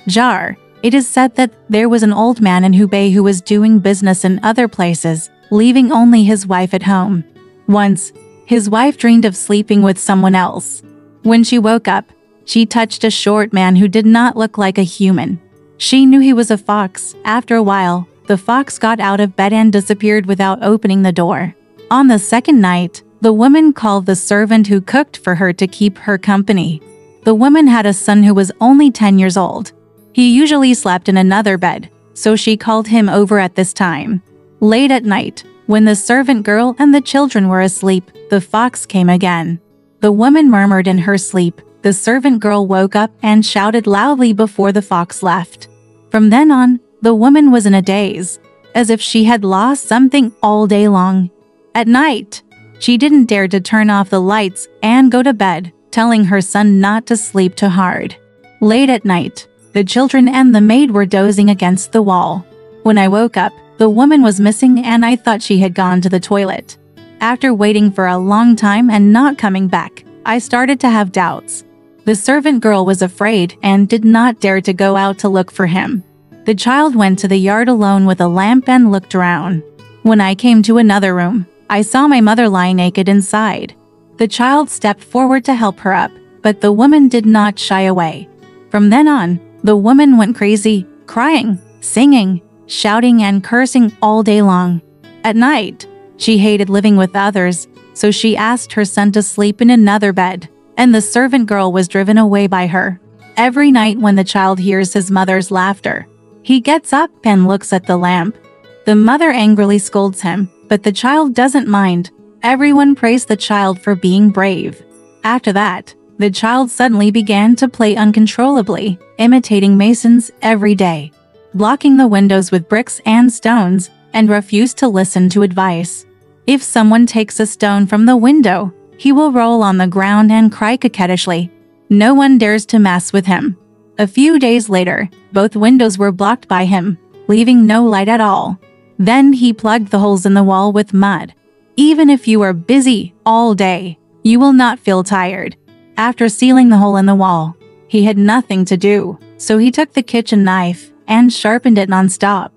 Jiaer. It is said that there was an old man in Hubei who was doing business in other places, leaving only his wife at home. Once, his wife dreamed of sleeping with someone else. When she woke up, she touched a short man who did not look like a human. She knew he was a fox. After a while, the fox got out of bed and disappeared without opening the door. On the second night, the woman called the servant who cooked for her to keep her company. The woman had a son who was only 10 years old. He usually slept in another bed, so she called him over at this time. Late at night, when the servant girl and the children were asleep, the fox came again. The woman murmured in her sleep. The servant girl woke up and shouted loudly before the fox left. From then on, the woman was in a daze, as if she had lost something all day long. At night, she didn't dare to turn off the lights and go to bed, telling her son not to sleep too hard. Late at night, the children and the maid were dozing against the wall. When I woke up, the woman was missing and I thought she had gone to the toilet. After waiting for a long time and not coming back, I started to have doubts. The servant girl was afraid and did not dare to go out to look for him. The child went to the yard alone with a lamp and looked around. When I came to another room, I saw my mother lying naked inside. The child stepped forward to help her up, but the woman did not shy away. From then on, the woman went crazy, crying, singing, shouting and cursing all day long. At night, she hated living with others, so she asked her son to sleep in another bed, and the servant girl was driven away by her. Every night when the child hears his mother's laughter, he gets up and looks at the lamp. The mother angrily scolds him, but the child doesn't mind. Everyone praised the child for being brave. After that, the child suddenly began to play uncontrollably, imitating masons every day, blocking the windows with bricks and stones, and refused to listen to advice. If someone takes a stone from the window, he will roll on the ground and cry coquettishly. No one dares to mess with him. A few days later, both windows were blocked by him, leaving no light at all. Then he plugged the holes in the wall with mud. Even if you are busy all day, you will not feel tired. After sealing the hole in the wall, he had nothing to do, so he took the kitchen knife and sharpened it non-stop.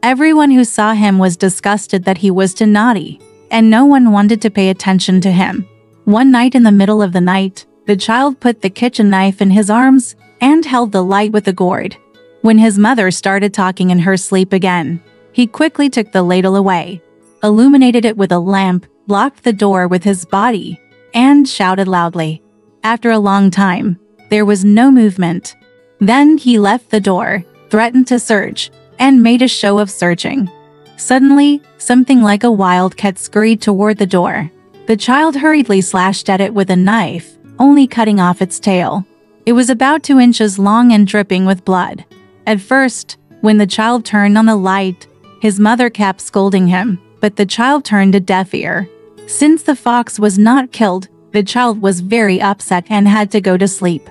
Everyone who saw him was disgusted that he was too naughty, and no one wanted to pay attention to him. One night in the middle of the night, the child put the kitchen knife in his arms and held the light with a gourd. When his mother started talking in her sleep again, he quickly took the ladle away, illuminated it with a lamp, blocked the door with his body, and shouted loudly. After a long time, there was no movement. Then he left the door, threatened to search, and made a show of searching. Suddenly, something like a wildcat scurried toward the door. The child hurriedly slashed at it with a knife, only cutting off its tail. It was about 2 inches long and dripping with blood. At first, when the child turned on the light, his mother kept scolding him, but the child turned a deaf ear. Since the fox was not killed, the child was very upset and had to go to sleep.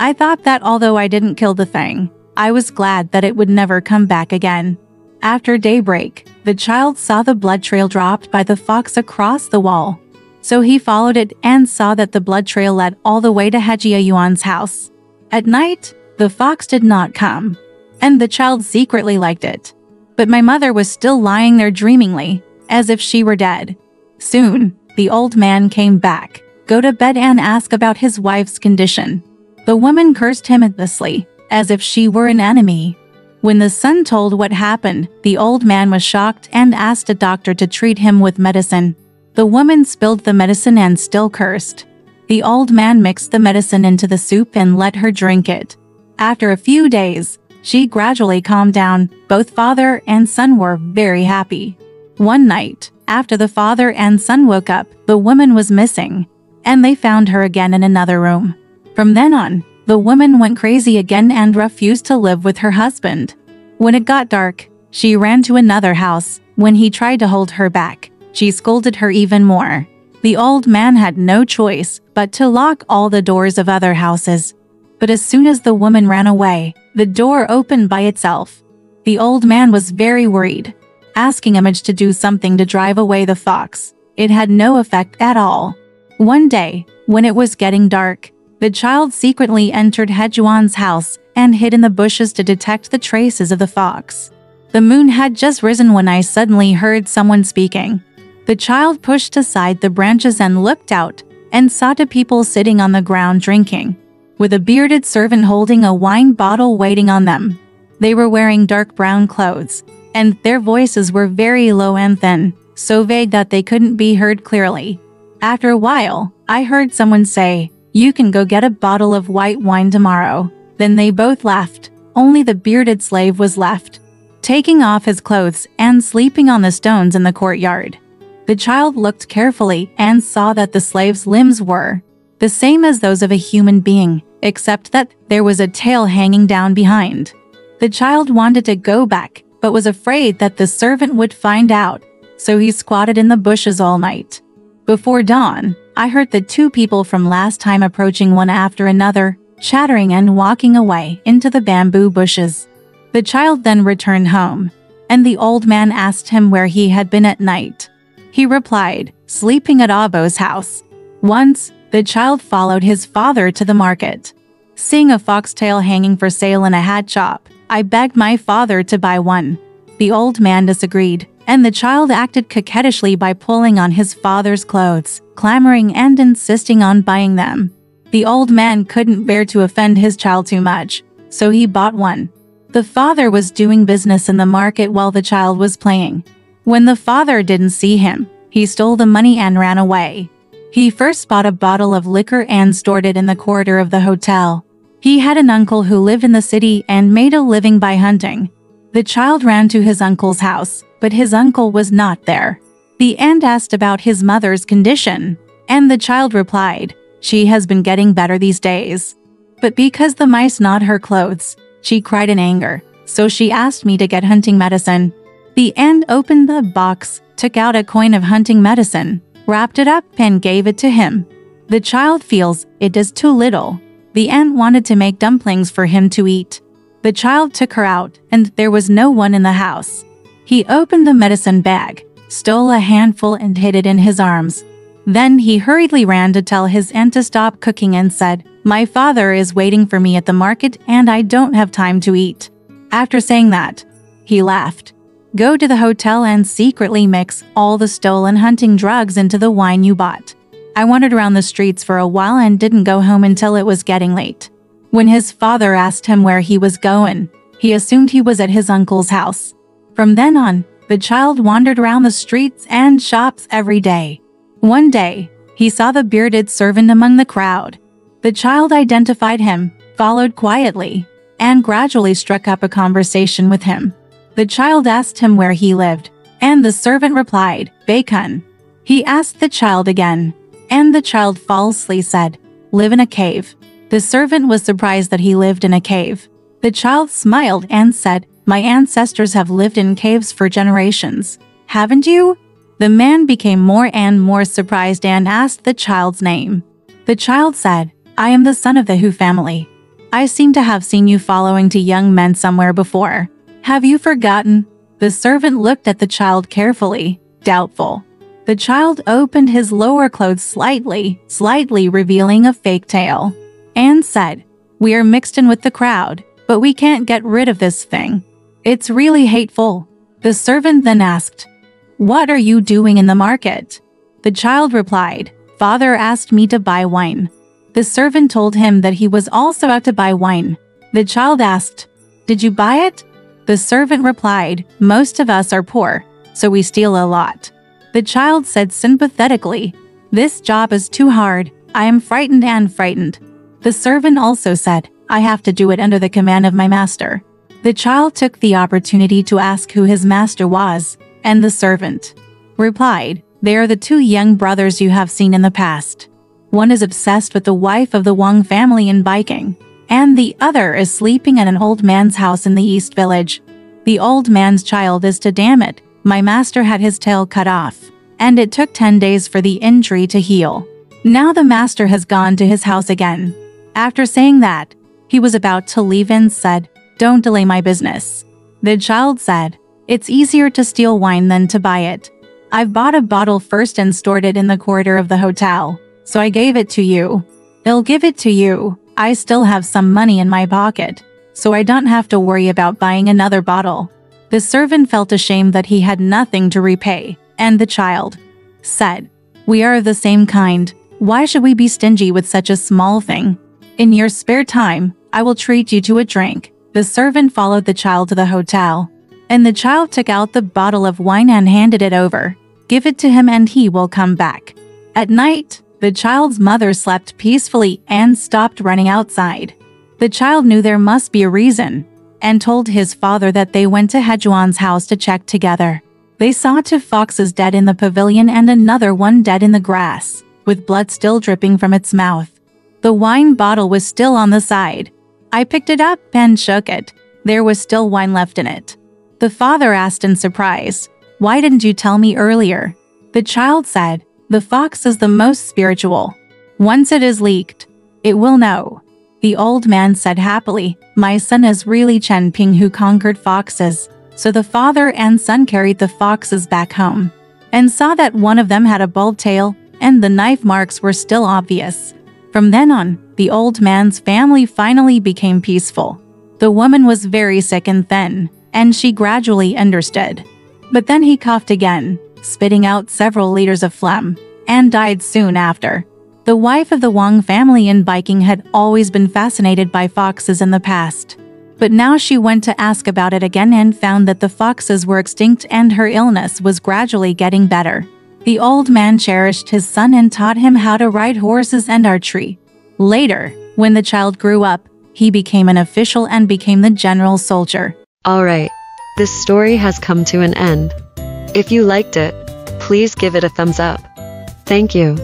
I thought that although I didn't kill the thing, I was glad that it would never come back again. After daybreak, the child saw the blood trail dropped by the fox across the wall. So he followed it and saw that the blood trail led all the way to Hajia Yuan's house. At night, the fox did not come, and the child secretly liked it. But my mother was still lying there dreamingly, as if she were dead. Soon, the old man came back, go to bed and ask about his wife's condition. The woman cursed him endlessly, as if she were an enemy. When the son told what happened, the old man was shocked and asked a doctor to treat him with medicine. The woman spilled the medicine and still cursed. The old man mixed the medicine into the soup and let her drink it. After a few days, she gradually calmed down. Both father and son were very happy. One night, after the father and son woke up, the woman was missing, and they found her again in another room. From then on, the woman went crazy again and refused to live with her husband. When it got dark, she ran to another house. When he tried to hold her back, she scolded her even more. The old man had no choice but to lock all the doors of other houses. But as soon as the woman ran away, the door opened by itself. The old man was very worried, asking Image to do something to drive away the fox. It had no effect at all. One day, when it was getting dark, the child secretly entered Hejuan's house and hid in the bushes to detect the traces of the fox. The moon had just risen when I suddenly heard someone speaking. The child pushed aside the branches and looked out, and saw two people sitting on the ground drinking, with a bearded servant holding a wine bottle waiting on them. They were wearing dark brown clothes, and their voices were very low and thin, so vague that they couldn't be heard clearly. After a while, I heard someone say, "You can go get a bottle of white wine tomorrow." Then they both left. Only the bearded slave was left, taking off his clothes and sleeping on the stones in the courtyard. The child looked carefully and saw that the slave's limbs were the same as those of a human being, except that there was a tail hanging down behind. The child wanted to go back, but was afraid that the servant would find out, so he squatted in the bushes all night. Before dawn, I heard the two people from last time approaching one after another, chattering and walking away into the bamboo bushes. The child then returned home, and the old man asked him where he had been at night. He replied, "Sleeping at Abo's house." Once, the child followed his father to the market. Seeing a foxtail hanging for sale in a hat shop, I begged my father to buy one. The old man disagreed, and the child acted coquettishly by pulling on his father's clothes, clamoring and insisting on buying them. The old man couldn't bear to offend his child too much, so he bought one. The father was doing business in the market while the child was playing. When the father didn't see him, he stole the money and ran away. He first bought a bottle of liquor and stored it in the corridor of the hotel. He had an uncle who lived in the city and made a living by hunting. The child ran to his uncle's house, but his uncle was not there. The aunt asked about his mother's condition, and the child replied, "She has been getting better these days." But because the mice gnawed her clothes, she cried in anger, so she asked me to get hunting medicine. The aunt opened the box, took out a coin of hunting medicine, wrapped it up and gave it to him. The child feels it is too little. The aunt wanted to make dumplings for him to eat. The child took her out, and there was no one in the house. He opened the medicine bag, stole a handful and hid it in his arms. Then he hurriedly ran to tell his aunt to stop cooking and said, "My father is waiting for me at the market and I don't have time to eat." After saying that, he laughed. "Go to the hotel and secretly mix all the stolen hunting drugs into the wine you bought." I wandered around the streets for a while and didn't go home until it was getting late. When his father asked him where he was going, he assumed he was at his uncle's house. From then on, the child wandered around the streets and shops every day. One day, he saw the bearded servant among the crowd. The child identified him, followed quietly, and gradually struck up a conversation with him. The child asked him where he lived, and the servant replied, "Bacon." He asked the child again, and the child falsely said, "Live in a cave." The servant was surprised that he lived in a cave. The child smiled and said, "My ancestors have lived in caves for generations. Haven't you?" The man became more and more surprised and asked the child's name. The child said, "I am the son of the Hu family. I seem to have seen you following two young men somewhere before. Have you forgotten?" The servant looked at the child carefully, doubtful. The child opened his lower clothes slightly revealing a fake tail, and said, "We are mixed in with the crowd, but we can't get rid of this thing. It's really hateful." The servant then asked, "What are you doing in the market?" The child replied, "Father asked me to buy wine." The servant told him that he was also out to buy wine. The child asked, "Did you buy it?" The servant replied, "Most of us are poor, so we steal a lot." The child said sympathetically, "This job is too hard. I am frightened. The servant also said, "I have to do it under the command of my master." The child took the opportunity to ask who his master was, and the servant replied, "They are the two young brothers you have seen in the past. One is obsessed with the wife of the Wang family in biking, and the other is sleeping at an old man's house in the East Village. The old man's child is to damn it. My master had his tail cut off, and it took 10 days for the injury to heal. Now the master has gone to his house again." After saying that, he was about to leave and said, "Don't delay my business." The child said, "It's easier to steal wine than to buy it. I've bought a bottle first and stored it in the corridor of the hotel, so I gave it to you. I'll give it to you. I still have some money in my pocket." so I don't have to worry about buying another bottle." The servant felt ashamed that he had nothing to repay, and the child said, "We are of the same kind. Why should we be stingy with such a small thing? In your spare time, I will treat you to a drink." The servant followed the child to the hotel, and the child took out the bottle of wine and handed it over. "Give it to him and he will come back." At night, the child's mother slept peacefully and stopped running outside. The child knew there must be a reason, and told his father that they went to Hejuan's house to check together. They saw 2 foxes dead in the pavilion and another one dead in the grass, with blood still dripping from its mouth. The wine bottle was still on the side. I picked it up and shook it. There was still wine left in it. The father asked in surprise, "Why didn't you tell me earlier?" The child said, "The fox is the most spiritual. Once it is leaked, it will know." The old man said happily, "My son is really Chen Ping who conquered foxes." So the father and son carried the foxes back home, and saw that one of them had a bald tail, and the knife marks were still obvious. From then on, the old man's family finally became peaceful. The woman was very sick and thin, and she gradually understood. But then he coughed again, spitting out several liters of phlegm, and died soon after. The wife of the Wang family in Biking had always been fascinated by foxes in the past. But now she went to ask about it again and found that the foxes were extinct and her illness was gradually getting better. The old man cherished his son and taught him how to ride horses and archery. Later, when the child grew up, he became an official and became the general soldier. Alright, this story has come to an end. If you liked it, please give it a thumbs up. Thank you.